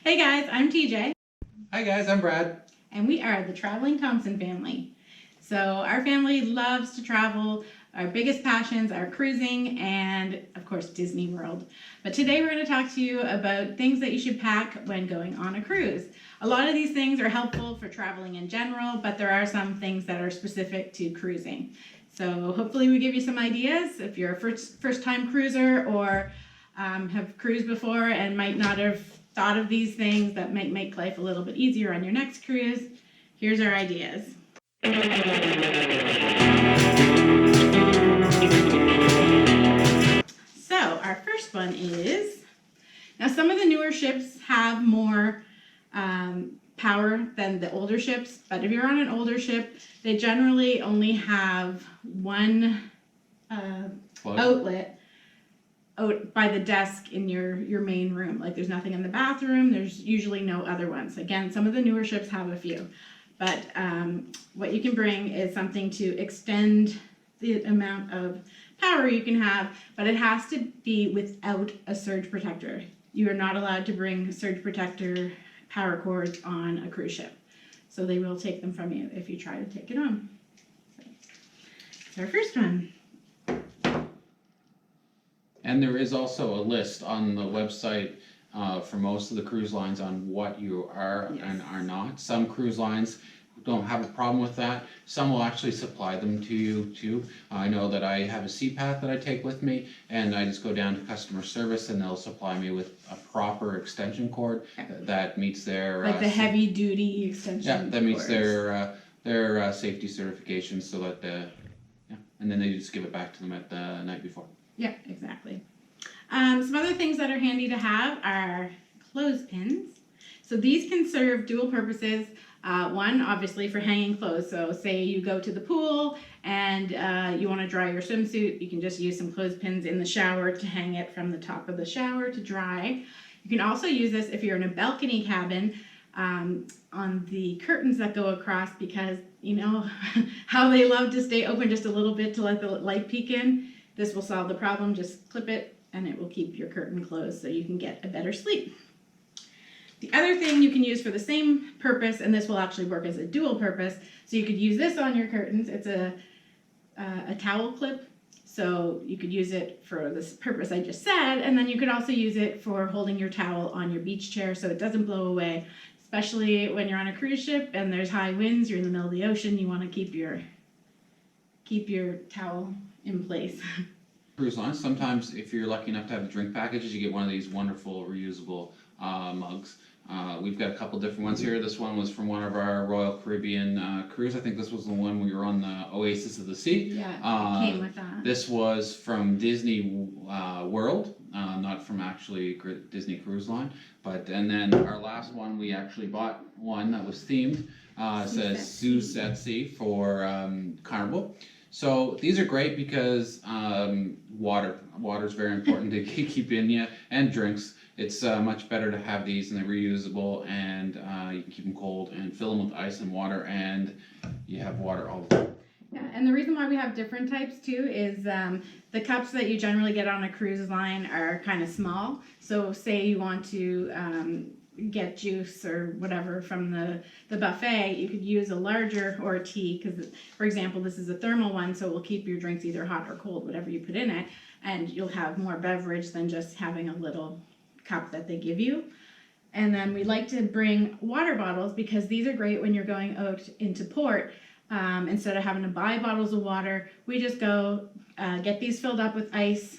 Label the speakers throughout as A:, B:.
A: Hey guys, I'm TJ.
B: Hi guys, I'm Brad.
A: And we are the Traveling Thompson family. So our family loves to travel. Our biggest passions are cruising and, of course, Disney World. But today we're going to talk to you about things that you should pack when going on a cruise. A lot of these things are helpful for traveling in general, but there are some things that are specific to cruising. So hopefully we give you some ideas if you're a first-time cruiser or have cruised before and might not have thought of these things that might make life a little bit easier on your next cruise. Here's our ideas. So our first one is, now some of the newer ships have more power than the older ships, but if you're on an older ship, they generally only have one outlet out by the desk in your main room. Like there's nothing in the bathroom, there's usually no other ones. Again, some of the newer ships have a few, but what you can bring is something to extend the amount of power you can have, but it has to be without a surge protector. You are not allowed to bring surge protector power cords on a cruise ship. So they will take them from you if you try to take it on. So that's our first one.
B: And there is also a list on the website for most of the cruise lines on what you are and are not. Some cruise lines don't have a problem with that. Some will actually supply them to you too. I know that I have a CPAP that I take with me, and I just go down to customer service and they'll supply me with a proper extension cord that meets their
A: like the heavy duty extension.
B: Yeah, that meets their safety certifications, so that and then they just give it back to them at the night before.
A: Yeah, exactly. Some other things that are handy to have are clothespins. So these can serve dual purposes. One, obviously, for hanging clothes. So say you go to the pool and you want to dry your swimsuit, you can just use some clothespins in the shower to hang it from the top of the shower to dry. You can also use this if you're in a balcony cabin on the curtains that go across, because you know how they love to stay open just a little bit to let the light peek in. This will solve the problem. Just clip it and it will keep your curtain closed so you can get a better sleep. The other thing you can use for the same purpose, and this will actually work as a dual purpose, so you could use this on your curtains. It's a towel clip, so you could use it for this purpose I just said, and then you could also use it for holding your towel on your beach chair so it doesn't blow away, especially when you're on a cruise ship and there's high winds, you're in the middle of the ocean, you want to keep your towel in place.
B: Cruise lines, sometimes if you're lucky enough to have the drink packages, you get one of these wonderful reusable mugs. We've got a couple different ones here. This one was from one of our Royal Caribbean cruise. I think this was the one we were on the Oasis of the Sea.
A: Yeah, it came with that.
B: This was from Disney World, not from actually Disney Cruise Line. And then our last one, we actually bought one that was themed. It says Zeus at Sea for Carnival. So these are great because water is very important to keep in you, and drinks. It's much better to have these, and they're reusable, and you can keep them cold and fill them with ice and water, and you have water all the time.
A: Yeah, and the reason why we have different types too is the cups that you generally get on a cruise line are kind of small. So say you want to get juice or whatever from the buffet, you could use a larger, or a tea, because for example this is a thermal one, so it will keep your drinks either hot or cold, whatever you put in it, and you'll have more beverage than just having a little cup that they give you. And then we like to bring water bottles because these are great when you're going out into port. Instead of having to buy bottles of water, we just go get these filled up with ice.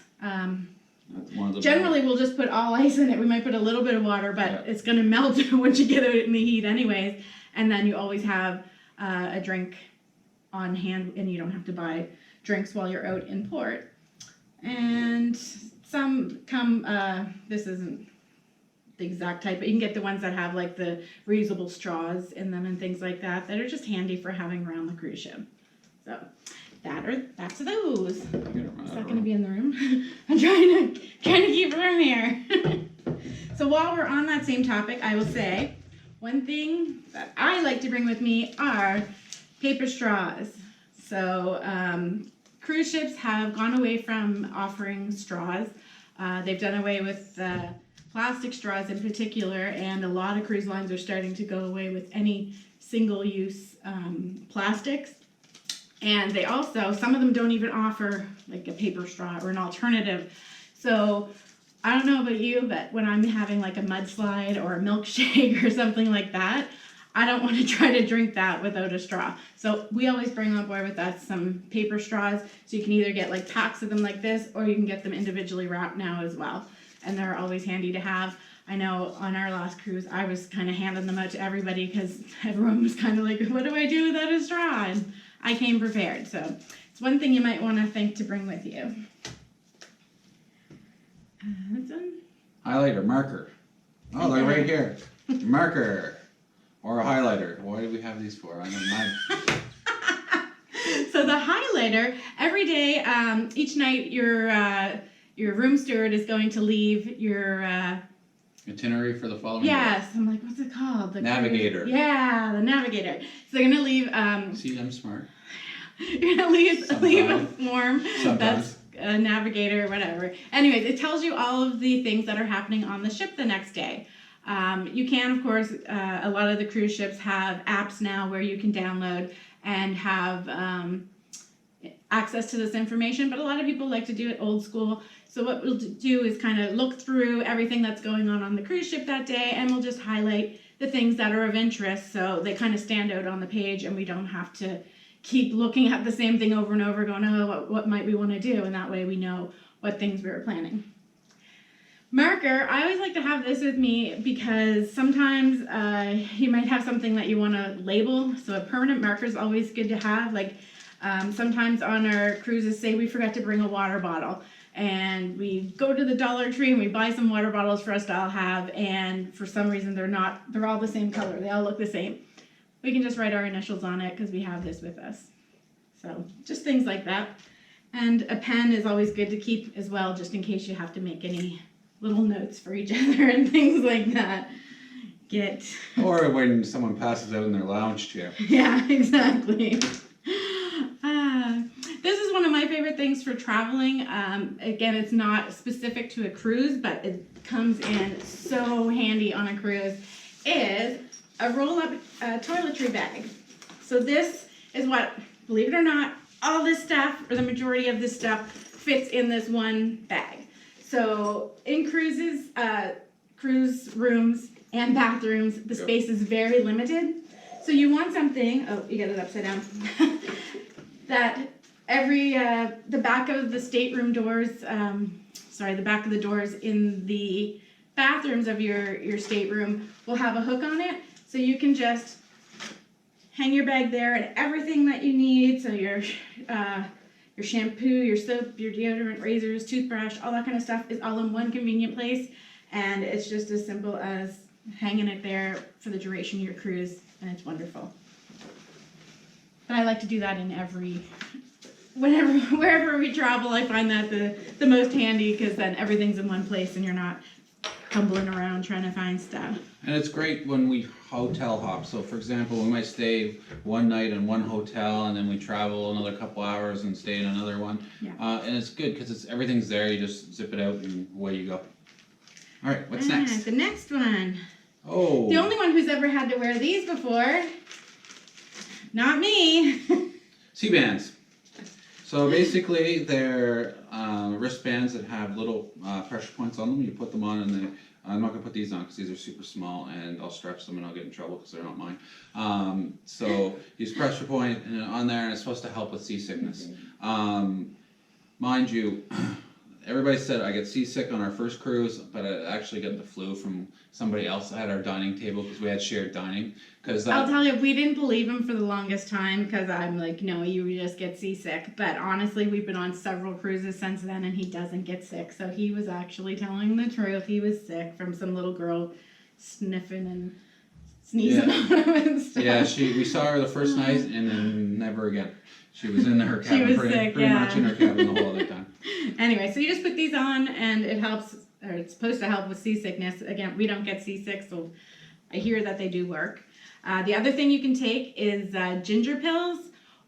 A: Generally, we'll just put all ice in it. We might put a little bit of water, but it's going to melt once you get it in the heat anyways. And then you always have a drink on hand, and you don't have to buy drinks while you're out in port. And some come, this isn't the exact type, but you can get the ones that have like the reusable straws in them and things like that are just handy for having around the cruise ship. So that's those. It's not going to be in the room. I'm trying to keep room here. So while we're on that same topic, I will say one thing that I like to bring with me are paper straws. So cruise ships have gone away from offering straws. They've done away with plastic straws in particular, and a lot of cruise lines are starting to go away with any single-use plastics. And they also, some of them don't even offer like a paper straw or an alternative. So I don't know about you, but when I'm having like a mudslide or a milkshake or something like that, I don't want to try to drink that without a straw. So we always bring on board with us some paper straws. So you can either get like packs of them like this, or you can get them individually wrapped now as well. And they're always handy to have. I know on our last cruise, I was kind of handing them out to everybody because everyone was kind of like, what do I do without a straw? And I came prepared. So it's one thing you might want to think to bring with you. That's one.
B: Highlighter, marker. Oh, they're right here. Marker. Or a highlighter. Why do we have these for? I don't know.
A: So the highlighter, every day, each night, your room steward is going to leave your
B: Itinerary for the following day.
A: yes. I'm like, what's it called? The
B: Navigator.
A: Yeah, the navigator. So they're gonna leave.
B: See, I'm smart.
A: You're gonna leave a form
B: Sometimes.
A: that's a navigator, whatever. Anyways, it tells you all of the things that are happening on the ship the next day. You can, of course, a lot of the cruise ships have apps now where you can download and have access to this information, but a lot of people like to do it old school. So what we'll do is kind of look through everything that's going on the cruise ship that day, and we'll just highlight the things that are of interest so they kind of stand out on the page, and we don't have to keep looking at the same thing over and over going, oh, what might we want to do? And that way we know what things we were planning. Marker, I always like to have this with me because sometimes you might have something that you want to label. So a permanent marker is always good to have. Like sometimes on our cruises, say we forgot to bring a water bottle, and we go to the Dollar Tree and we buy some water bottles for us to all have, and for some reason they're all the same color. They all look the same. We can just write our initials on it because we have this with us. So just things like that. And a pen is always good to keep as well, just in case you have to make any little notes for each other and things like that.
B: Or when someone passes out in their lounge chair.
A: Yeah, exactly. This is one of my favorite things for traveling. Again, it's not specific to a cruise, but it comes in so handy on a cruise, is a roll-up toiletry bag. So this is what, believe it or not, all this stuff, or the majority of this stuff, fits in this one bag. So in cruises, cruise rooms and bathrooms, the space is very limited. So you want something, oh, you got it upside down, that the back of the stateroom doors, the back of the doors in the bathrooms of your stateroom will have a hook on it. So you can just hang your bag there, and everything that you need, so your shampoo, your soap, your deodorant, razors, toothbrush, all that kind of stuff is all in one convenient place. And it's just as simple as hanging it there for the duration of your cruise, and it's wonderful. But I like to do that in wherever we travel. I find that the most handy, because then everything's in one place and you're not tumbling around trying to find stuff.
B: And it's great when we hotel hop. So for example, we might stay one night in one hotel and then we travel another couple hours and stay in another one.
A: Yeah.
B: And it's good because everything's there. You just zip it out and away you go. All right, what's next?
A: The next one.
B: Oh.
A: The only one who's ever had to wear these before, not me.
B: C-bands. So basically, they're wristbands that have little pressure points on them. You put them on, and I'm not gonna put these on because these are super small, and I'll stretch them and I'll get in trouble because they're not mine. So use pressure point on there, and it's supposed to help with seasickness. Mind you, everybody said I get seasick on our first cruise, but I actually got the flu from somebody else at our dining table because we had shared dining.
A: I'll tell you, we didn't believe him for the longest time because I'm like, no, you just get seasick. But honestly, we've been on several cruises since then, and he doesn't get sick. So he was actually telling the truth. He was sick from some little girl sniffing and sneezing on him and stuff.
B: Yeah, we saw her the first night and then never again. She was in her cabin,
A: She was
B: pretty
A: sick,
B: much in her cabin the whole other time.
A: Anyway, so you just put these on, and it helps, or it's supposed to help with seasickness. Again, we don't get seasick, so I hear that they do work. The other thing you can take is ginger pills,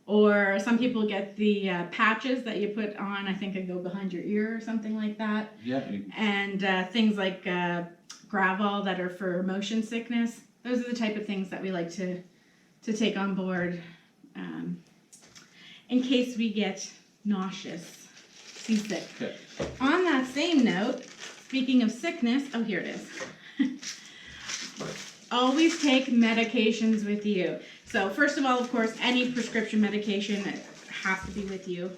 A: or some people get the patches that you put on. I think they go behind your ear or something like that.
B: Yeah.
A: And things like gravel that are for motion sickness. Those are the type of things that we like to take on board in case we get nauseous, seasick.
B: Okay.
A: On that same note, speaking of sickness, oh, here it is. Always take medications with you. So first of all, of course, any prescription medication has to be with you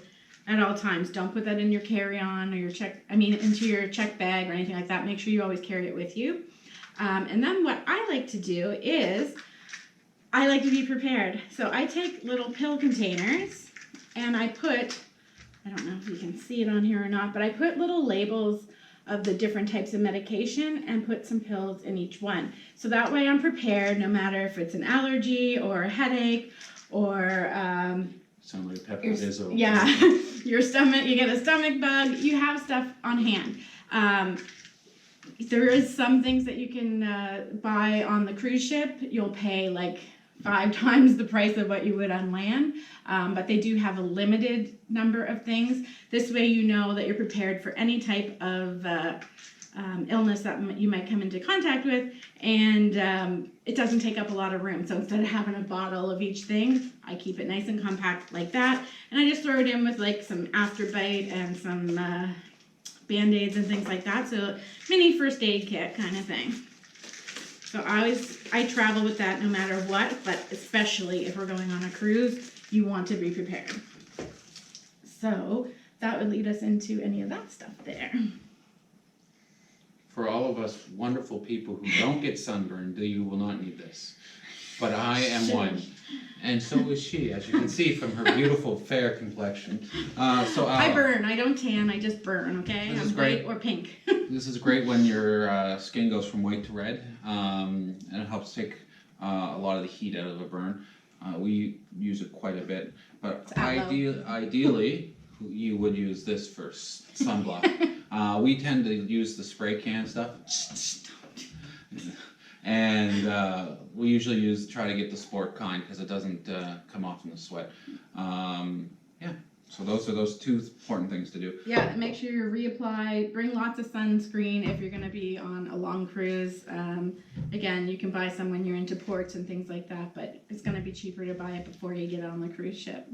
A: at all times. Don't put that in your carry-on or into your check bag or anything like that. Make sure you always carry it with you. And then what I like to do is I like to be prepared. So I take little pill containers and I don't know if you can see it on here or not, but I put little labels of the different types of medication and put some pills in each one. So that way I'm prepared no matter if it's an allergy or a headache or
B: Sound like Pepto-Bismol.
A: yeah, your stomach, you get a stomach bug, you have stuff on hand. There is some things that you can buy on the cruise ship. You'll pay like 5 times the price of what you would on land, but they do have a limited number of things. This way you know that you're prepared for any type of illness that you might come into contact with, and it doesn't take up a lot of room. So instead of having a bottle of each thing, I keep it nice and compact like that, and I just throw it in with like some Afterbite and some Band-Aids and things like that. So mini first aid kit kind of thing. So I travel with that no matter what, but especially if we're going on a cruise, you want to be prepared. So that would lead us into any of that stuff there.
B: For all of us wonderful people who don't get sunburned, you will not need this. But I am one. And so is she, as you can see from her beautiful fair complexion.
A: I burn, I don't tan, I just burn, okay? I'm white or pink.
B: This is great when your skin goes from white to red, and it helps take a lot of the heat out of a burn. We use it quite a bit, but ideally you would use this for sunblock. We tend to use the spray can stuff. And we usually try to get the sport kind because it doesn't come off in the sweat. Yeah, so those are those 2 important things to do.
A: Yeah, make sure you reapply. Bring lots of sunscreen if you're going to be on a long cruise. Again, you can buy some when you're into ports and things like that, but it's going to be cheaper to buy it before you get on the cruise ship.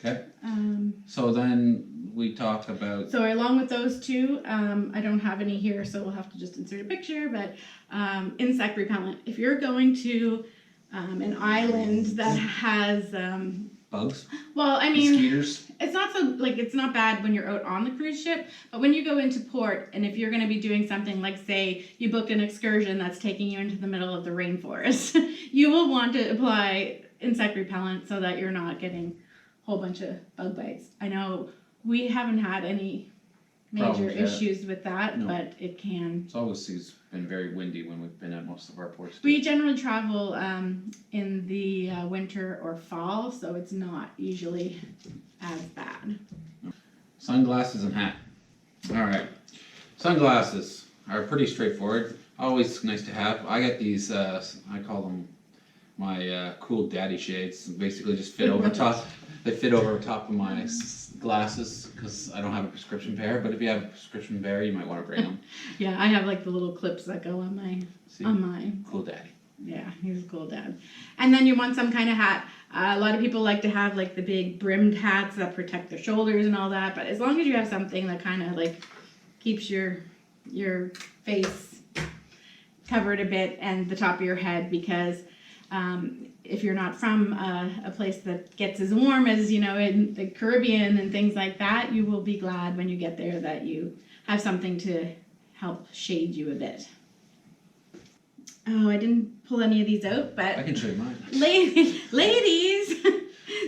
B: Okay. So then we talk about.
A: So along with those 2, I don't have any here, so we'll have to just insert a picture. But insect repellent. If you're going to an island that has
B: bugs.
A: Well, I mean,
B: mosquitoes.
A: It's not so it's not bad when you're out on the cruise ship, but when you go into port, and if you're going to be doing something like, say, you booked an excursion that's taking you into the middle of the rainforest, you will want to apply insect repellent so that you're not getting whole bunch of bug bites. I know we haven't had any major issues with that, but it can.
B: It's always been very windy when we've been at most of our ports.
A: We generally travel in the winter or fall, so it's not usually as bad.
B: Sunglasses and hat. All right. Sunglasses are pretty straightforward. Always nice to have. I got these, I call them my cool daddy shades. Basically just fit over top. They fit over top of my glasses because I don't have a prescription pair. But if you have a prescription pair, you might want to bring them.
A: Yeah, I have like the little clips that go on my.
B: Cool daddy.
A: Yeah, he's a cool dad. And then you want some kind of hat. A lot of people like to have like the big brimmed hats that protect their shoulders and all that. But as long as you have something that kind of like keeps your face covered a bit and the top of your head, because if you're not from a place that gets as warm as, in the Caribbean and things like that, you will be glad when you get there that you have something to help shade you a bit. Oh, I didn't pull any of these out, but
B: I can show you mine.
A: Ladies,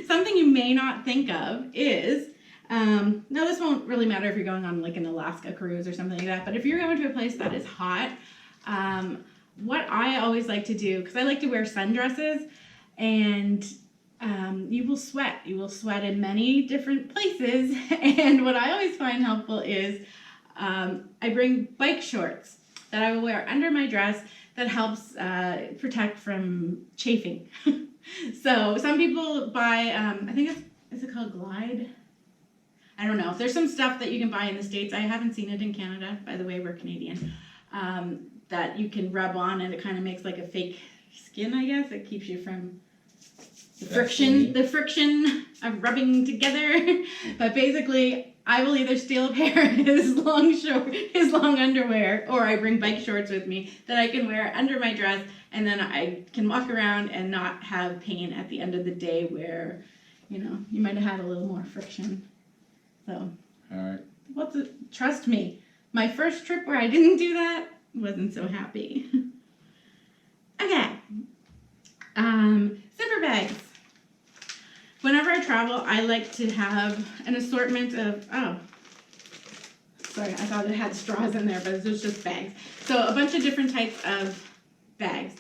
A: something you may not think of is, now this won't really matter if you're going on like an Alaska cruise or something like that, but if you're going to a place that is hot, what I always like to do, because I like to wear sundresses, and you will sweat. You will sweat in many different places, and what I always find helpful is I bring bike shorts that I will wear under my dress that helps protect from chafing. So some people buy, I think is it called Glide? I don't know. There's some stuff that you can buy in the States. I haven't seen it in Canada. By the way, we're Canadian. that you can rub on, and it kind of makes like a fake skin, I guess. It keeps you from the friction of rubbing together. But basically, I will either steal a pair of his long underwear, or I bring bike shorts with me that I can wear under my dress, and then I can walk around and not have pain at the end of the day where, you know, you might have had a little more friction. So,
B: All right.
A: Trust me, my first trip where I didn't do that, wasn't so happy. Okay. Zipper bags. Whenever I travel, I like to have an assortment of, sorry, I thought it had straws in there, but it was just bags. So a bunch of different types of bags,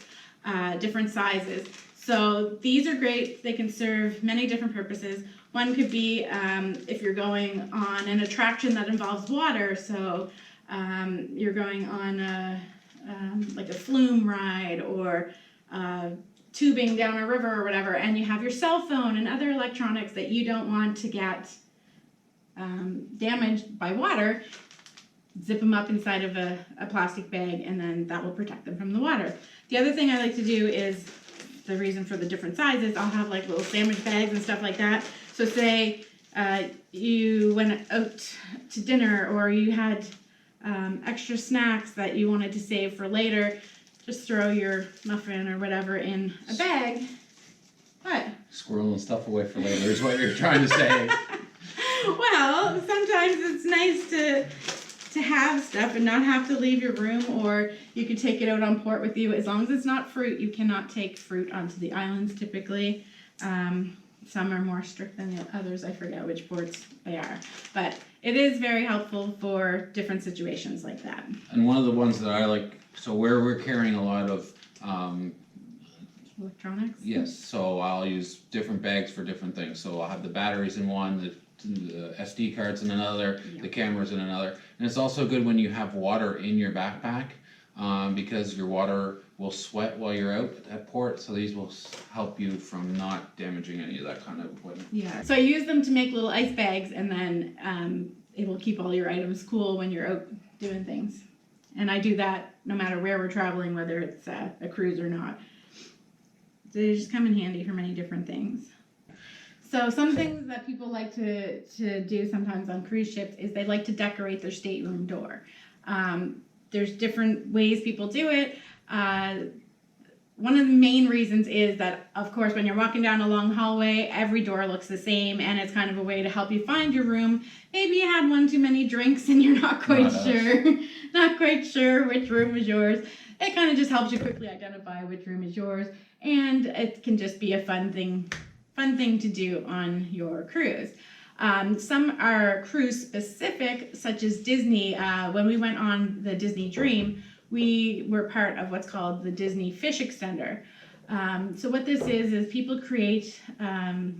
A: different sizes. So these are great. They can serve many different purposes. One could be if you're going on an attraction that involves water. So you're going on like a flume ride, or tubing down a river or whatever, and you have your cell phone and other electronics that you don't want to get damaged by water. Zip them up inside of a plastic bag, and then that will protect them from the water. The other thing I like to do is, the reason for the different sizes, I'll have like little sandwich bags and stuff like that. So say you went out to dinner, or you had extra snacks that you wanted to save for later, just throw your muffin or whatever in a bag. What?
B: Squirreling stuff away for later is what you're trying to say.
A: Well, sometimes it's nice to have stuff and not have to leave your room, or you could take it out on port with you. As long as it's not fruit, you cannot take fruit onto the islands typically. Some are more strict than the others. I forget which ports they are. But it is very helpful for different situations like that.
B: And one of the ones that I like, so where we're carrying a lot of
A: Electronics?
B: yes, so I'll use different bags for different things. So I'll have the batteries in one, the SD cards in another, the cameras in another. And it's also good when you have water in your backpack, because your water will sweat while you're out at port. So these will help you from not damaging any of that kind of equipment.
A: Yeah. So I use them to make little ice bags, and then it will keep all your items cool when you're out doing things. And I do that no matter where we're traveling, whether it's a cruise or not. They just come in handy for many different things. So some things that people like to do sometimes on cruise ships is they like to decorate their stateroom door. There's different ways people do it. One of the main reasons is that, of course, when you're walking down a long hallway, every door looks the same, and it's kind of a way to help you find your room. Maybe you had one too many drinks and you're not quite sure which room is yours. It kind of just helps you quickly identify which room is yours, and it can just be a fun thing to do on your cruise. Some are cruise specific, such as Disney. When we went on the Disney Dream, we were part of what's called the Disney Fish Extender. So what this is people create, they're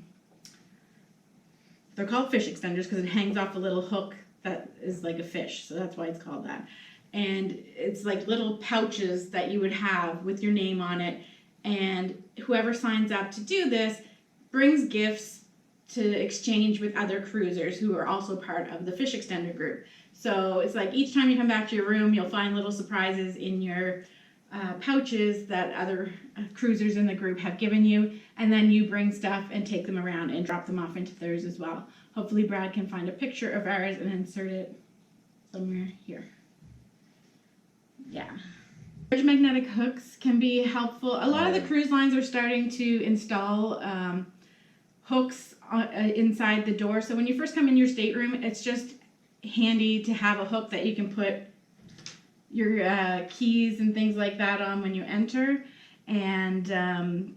A: called fish extenders because it hangs off a little hook that is like a fish, so that's why it's called that. And it's like little pouches that you would have with your name on it, and whoever signs up to do this brings gifts to exchange with other cruisers who are also part of the fish extender group. So it's like each time you come back to your room, you'll find little surprises in your pouches that other cruisers in the group have given you, and then you bring stuff and take them around and drop them off into theirs as well. Hopefully Brad can find a picture of ours and insert it somewhere here. Yeah. Large magnetic hooks can be helpful. A lot of the cruise lines are starting to install hooks inside the door. So when you first come in your stateroom, it's just handy to have a hook that you can put your keys and things like that on when you enter. And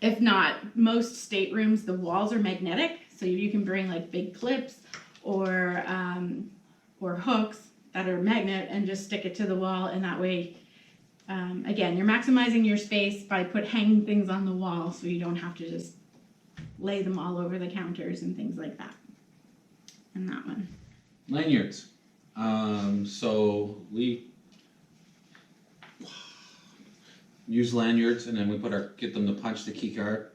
A: if not, most staterooms, the walls are magnetic, so you can bring like big clips or hooks that are magnet and just stick it to the wall, and that way, again, you're maximizing your space by hanging things on the wall, so you don't have to just lay them all over the counters and things like that. And that one.
B: Lanyards. So we use lanyards, and then we get them to punch the key card.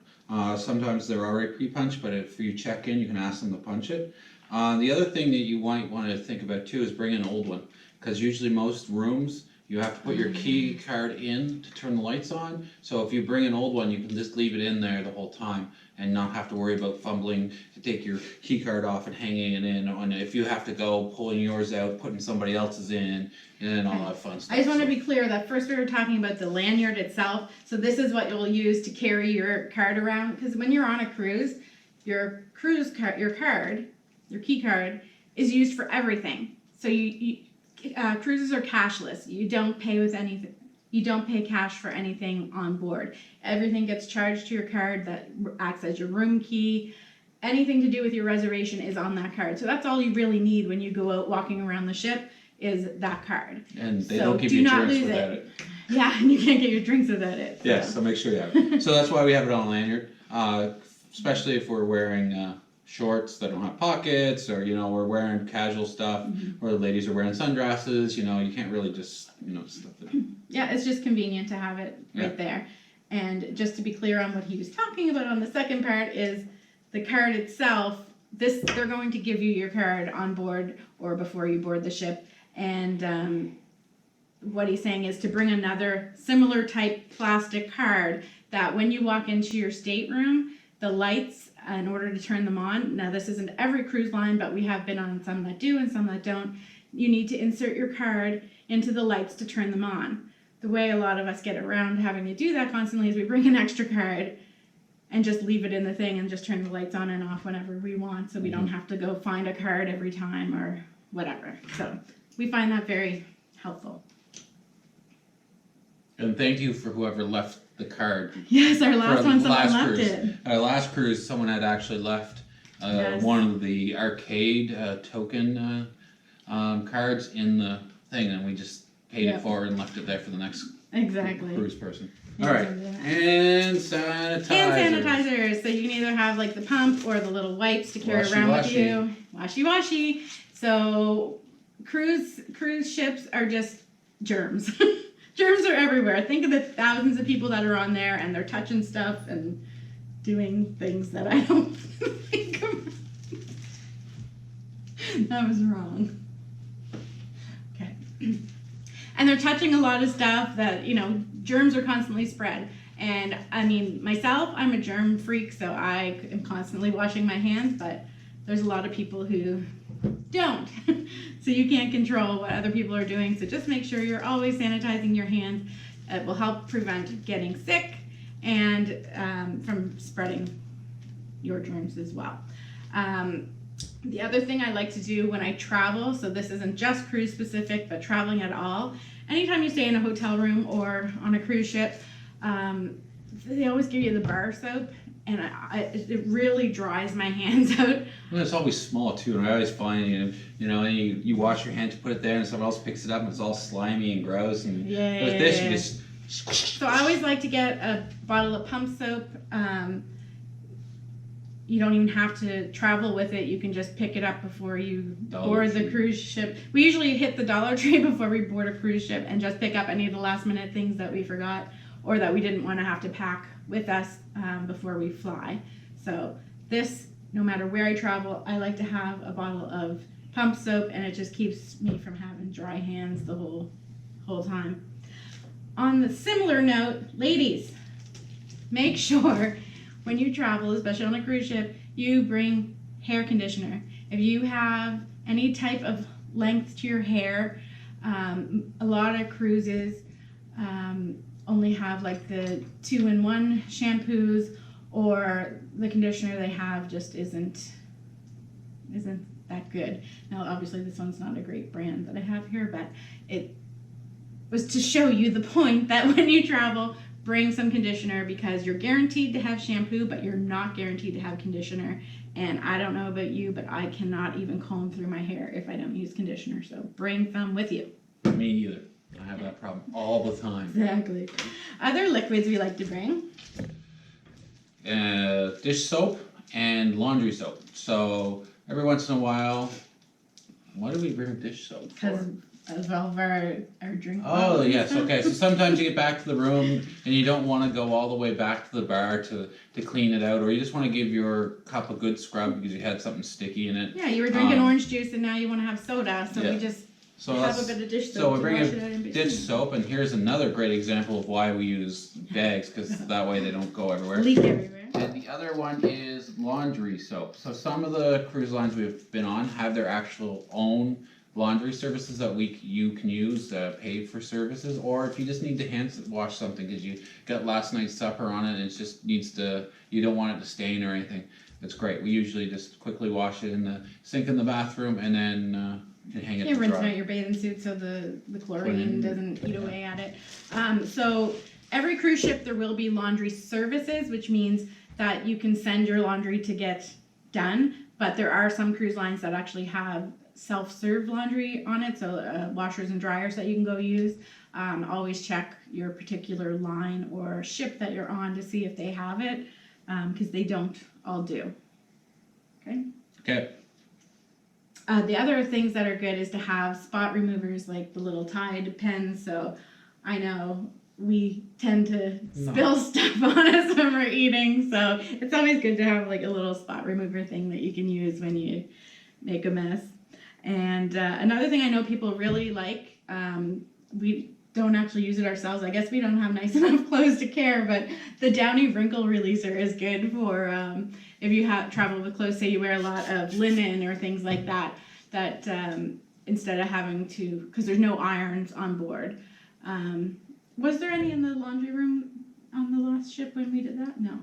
B: Sometimes they're already pre-punched, but if you check in, you can ask them to punch it. The other thing that you might want to think about too is bring an old one, because usually most rooms you have to put your key card in to turn the lights on. So if you bring an old one, you can just leave it in there the whole time and not have to worry about fumbling to take your key card off and hanging it in. On if you have to go pulling yours out, putting somebody else's in, and all that fun stuff.
A: I just want to be clear that first we were talking about the lanyard itself. So this is what you'll use to carry your card around, because when you're on a cruise, your cruise card, your key card is used for everything. So cruises are cashless. You don't pay with anything. You don't pay cash for anything on board. Everything gets charged to your card that acts as your room key. Anything to do with your reservation is on that card. So that's all you really need when you go out walking around the ship is that card.
B: And they don't give you drinks without it.
A: Yeah, and you can't get your drinks without it.
B: Yes, so make sure you have it. So that's why we have it on a lanyard, especially if we're wearing shorts that don't have pockets, or we're wearing casual stuff, or the ladies are wearing sundresses. You can't really just stuff it.
A: Yeah, it's just convenient to have it right there. And just to be clear on what he was talking about on the second part is the card itself. They're going to give you your card on board or before you board the ship. And what he's saying is to bring another similar type plastic card that when you walk into your stateroom, the lights, in order to turn them on, now this isn't every cruise line, but we have been on some that do and some that don't, you need to insert your card into the lights to turn them on. The way a lot of us get around having to do that constantly is we bring an extra card and just leave it in the thing and just turn the lights on and off whenever we want, so we don't have to go find a card every time or whatever. So we find that very helpful.
B: And thank you for whoever left the card.
A: Yes, our last one, someone left
B: cruise.
A: it.
B: Our last cruise, someone had actually left one of the arcade token cards in the thing, and we just paid it forward and left it there for the next cruise person. All right, and sanitizers.
A: Hand sanitizers. So you can either have like the pump or the little wipes to carry around with you. Washee. So cruise ships are just germs. Germs are everywhere. Think of the thousands of people that are on there and they're touching stuff and doing things that I don't think of. That was wrong. Okay. And they're touching a lot of stuff that, germs are constantly spread. And I mean, myself, I'm a germ freak, so I am constantly washing my hands, but there's a lot of people who don't. So you can't control what other people are doing. So just make sure you're always sanitizing your hands. It will help prevent getting sick and from spreading your germs as well. The other thing I like to do when I travel, so this isn't just cruise specific, but traveling at all, anytime you stay in a hotel room or on a cruise ship, they always give you the bar soap, and it really dries my hands out.
B: Well, it's always small too, and I always find you wash your hands, you put it there, and someone else picks it up, and it's all slimy and gross. And with this, you just.
A: So I always like to get a bottle of pump soap. You don't even have to travel with it. You can just pick it up before you board the cruise ship. We usually hit the Dollar Tree before we board a cruise ship and just pick up any of the last minute things that we forgot or that we didn't want to have to pack with us before we fly. So this, no matter where I travel, I like to have a bottle of pump soap, and it just keeps me from having dry hands the whole time. On the similar note, ladies, make sure when you travel, especially on a cruise ship, you bring hair conditioner. If you have any type of length to your hair, a lot of cruises only have like the 2-in-1 shampoos, or the conditioner they have just isn't that good. Now, obviously, this one's not a great brand that I have here, but it was to show you the point that when you travel, bring some conditioner, because you're guaranteed to have shampoo, but you're not guaranteed to have conditioner. And I don't know about you, but I cannot even comb through my hair if I don't use conditioner. So bring some with you.
B: Me either. I have that problem all the time.
A: Exactly. Other liquids we like to bring?
B: Dish soap and laundry soap. So every once in a while, why do we bring dish soap for?
A: Because of all of our drink
B: Oh,
A: bottles.
B: yes, okay. So sometimes you get back to the room and you don't want to go all the way back to the bar to clean it out, or you just want to give your cup a good scrub because you had something sticky in it.
A: Yeah, you were drinking orange juice and now you want to have soda, so we just
B: So
A: have a
B: that's,
A: bit of dish soap
B: so we
A: to
B: bring
A: wash
B: in
A: it out in
B: dish
A: between.
B: soap, and here's another great example of why we use bags, because that way they don't go everywhere.
A: Leak everywhere.
B: And the other one is laundry soap. So some of the cruise lines we've been on have their actual own laundry services that you can use, paid for services, or if you just need to hand wash something because you got last night's supper on it and it just needs to, you don't want it to stain or anything. It's great. We usually just quickly wash it in the sink in the bathroom and then you hang it to
A: Rinse
B: dry.
A: out your bathing suit so the chlorine doesn't eat away at it. So every cruise ship there will be laundry services, which means that you can send your laundry to get done, but there are some cruise lines that actually have self-serve laundry on it, so washers and dryers that you can go use. Always check your particular line or ship that you're on to see if they have it, because they don't all do. Okay. The other things that are good is to have spot removers like the little Tide pens. So I know we tend to spill stuff on us when we're eating, so it's always good to have like a little spot remover thing that you can use when you make a mess. And another thing I know people really like, we don't actually use it ourselves. I guess we don't have nice enough clothes to care, but the Downy wrinkle releaser is good for if you have travel with clothes, say you wear a lot of linen or things like that, that instead of having to, because there's no irons on board. Was there any in the laundry room on the last ship when we did that? No.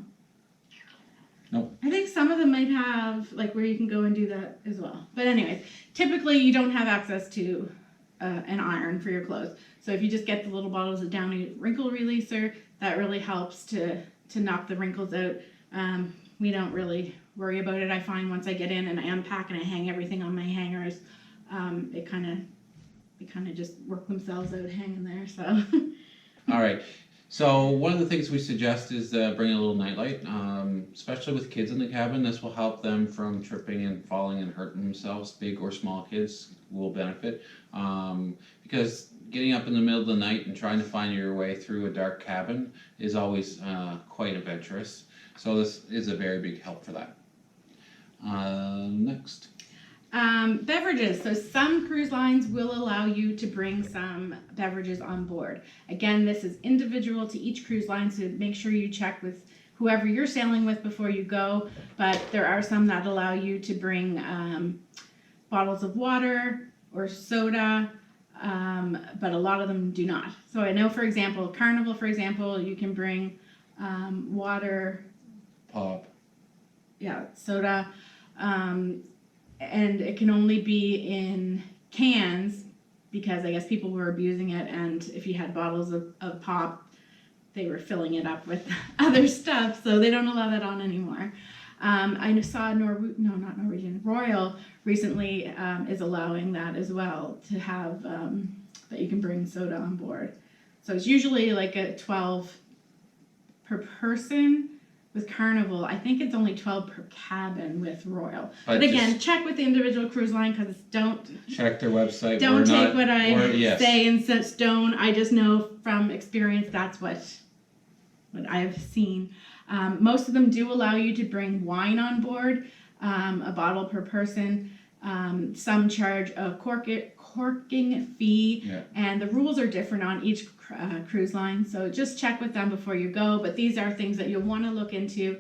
B: Nope.
A: I think some of them might have, like, where you can go and do that as well. But anyways, typically you don't have access to an iron for your clothes. So if you just get the little bottles of Downy wrinkle releaser, that really helps to knock the wrinkles out. We don't really worry about it. I find once I get in and I unpack and I hang everything on my hangers, it kind of just work themselves out hanging there. So.
B: All right. So one of the things we suggest is bring a little nightlight, especially with kids in the cabin. This will help them from tripping and falling and hurting themselves. Big or small kids will benefit, because getting up in the middle of the night and trying to find your way through a dark cabin is always quite adventurous. So this is a very big help for that. Next.
A: Beverages. So some cruise lines will allow you to bring some beverages on board. Again, this is individual to each cruise line, so make sure you check with whoever you're sailing with before you go. But there are some that allow you to bring bottles of water or soda, but a lot of them do not. So I know, for example, Carnival, for example, you can bring water,
B: Pop.
A: yeah, soda, and it can only be in cans because I guess people were abusing it, and if you had bottles of pop, they were filling it up with other stuff, so they don't allow that on anymore. I saw Royal recently is allowing that as well, to have that you can bring soda on board. So it's usually like a 12 per person. With Carnival, I think it's only 12 per cabin with Royal. But again, check with the individual cruise line, because don't
B: check their website.
A: Don't take what I say in such stone. I just know from experience that's what I've seen. Most of them do allow you to bring wine on board, a bottle per person. Some charge a corking fee, and the rules are different on each cruise line, so just check with them before you go. But these are things that you'll want to look into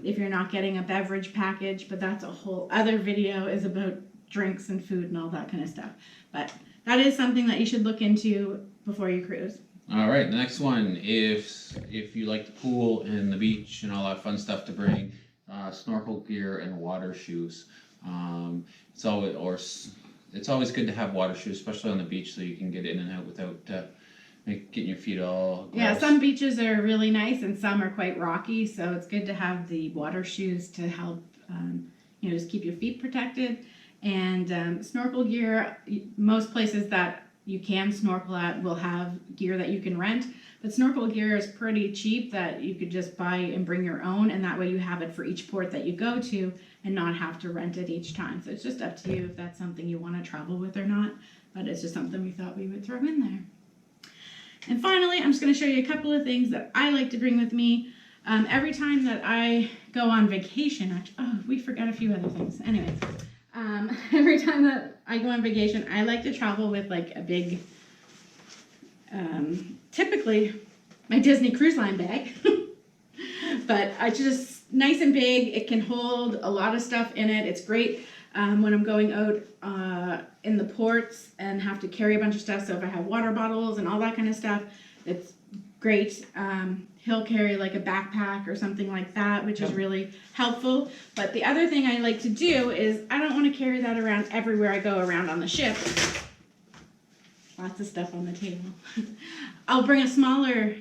A: if you're not getting a beverage package, but that's a whole other video, is about drinks and food and all that kind of stuff. But that is something that you should look into before you cruise.
B: All right, the next one, if you like the pool and the beach and all that fun stuff to bring, snorkel gear and water shoes. It's always good to have water shoes, especially on the beach, so you can get in and out without getting your feet all gross.
A: Yeah, some beaches are really nice and some are quite rocky, so it's good to have the water shoes to help just keep your feet protected. And snorkel gear, most places that you can snorkel at will have gear that you can rent, but snorkel gear is pretty cheap that you could just buy and bring your own, and that way you have it for each port that you go to and not have to rent it each time. So it's just up to you if that's something you want to travel with or not, but it's just something we thought we would throw in there. And finally, I'm just going to show you a couple of things that I like to bring with me. Every time that I go on vacation, we forgot a few other things. Anyways, every time that I go on vacation, I like to travel with like a big, typically my Disney Cruise Line bag. But I just nice and big. It can hold a lot of stuff in it. It's great when I'm going out in the ports and have to carry a bunch of stuff. So if I have water bottles and all that kind of stuff, it's great. He'll carry like a backpack or something like that, which is really helpful. But the other thing I like to do is I don't want to carry that around everywhere I go around on the ship. Lots of stuff on the table. I'll bring a smaller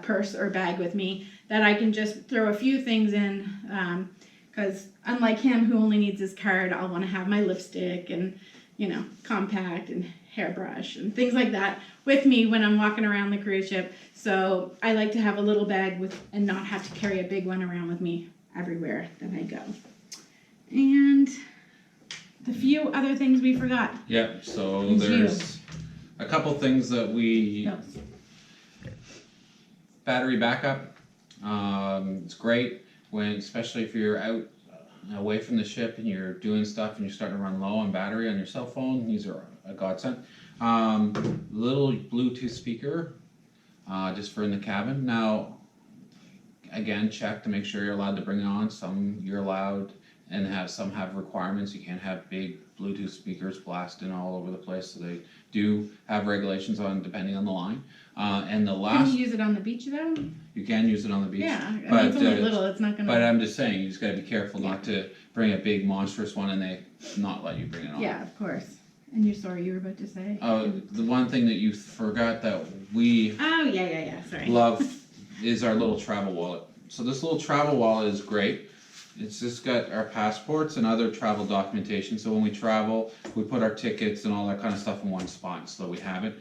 A: purse or bag with me that I can just throw a few things in, because unlike him who only needs his card, I'll want to have my lipstick and, you know, compact and hairbrush and things like that with me when I'm walking around the cruise ship. So I like to have a little bag with and not have to carry a big one around with me everywhere that I go. And the few other things we forgot.
B: Yep, so there's a couple things that we... Battery backup. It's great when, especially if you're out away from the ship and you're doing stuff and you're starting to run low on battery on your cell phone. These are a godsend. Little Bluetooth speaker, just for in the cabin. Now, again, check to make sure you're allowed to bring it on. Some you're allowed, and some have requirements. You can't have big Bluetooth speakers blasting all over the place. So they do have regulations on depending on the line. And the last,
A: can you use it on the beach though?
B: you can use it on the beach.
A: Yeah,
B: but
A: it's only little. It's not gonna.
B: But I'm just saying, you just gotta be careful not to bring a big monstrous one and they not let you bring it on.
A: Yeah, of course. And you're sorry, you were about to say.
B: Oh, the one thing that you forgot that we
A: Oh yeah. Sorry.
B: love is our little travel wallet. So this little travel wallet is great. It's just got our passports and other travel documentation. So when we travel, we put our tickets and all that kind of stuff in one spot so that we have it.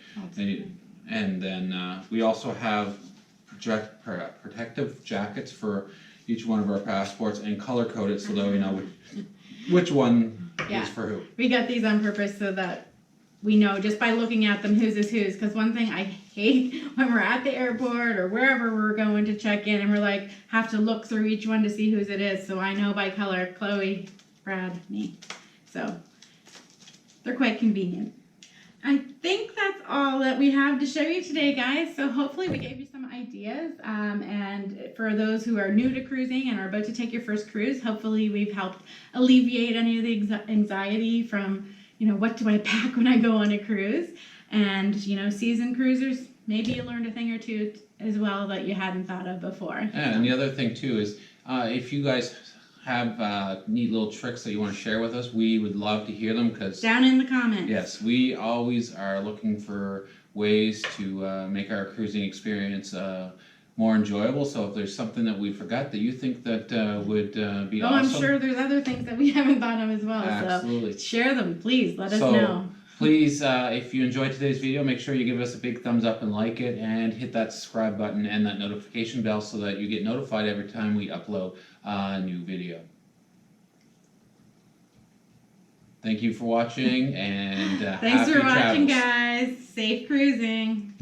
B: And then we also have protective jackets for each one of our passports and color coded so that we know which one is for who.
A: We got these on purpose so that we know just by looking at them whose is whose. Because one thing I hate when we're at the airport or wherever we're going to check in and we're like have to look through each one to see whose it is. So I know by color, Chloe, Brad, me. So they're quite convenient. I think that's all that we have to show you today, guys. So hopefully we gave you some ideas. And for those who are new to cruising and are about to take your first cruise, hopefully we've helped alleviate any of the anxiety from, you know, what do I pack when I go on a cruise? And, you know, seasoned cruisers, maybe you learned a thing or two as well that you hadn't thought of before.
B: Yeah, and the other thing too is if you guys have neat little tricks that you want to share with us, we would love to hear them, because
A: down in the comments.
B: Yes, we always are looking for ways to make our cruising experience more enjoyable. So if there's something that we forgot that you think that would be awesome.
A: I'm sure there's other things that we haven't thought of as well.
B: Absolutely.
A: So share them, please. Let us know.
B: Please, if you enjoyed today's video, make sure you give us a big thumbs up and like it, and hit that subscribe button and that notification bell so that you get notified every time we upload a new video. Thank you for watching, and
A: thanks for watching,
B: travels.
A: guys. Safe cruising.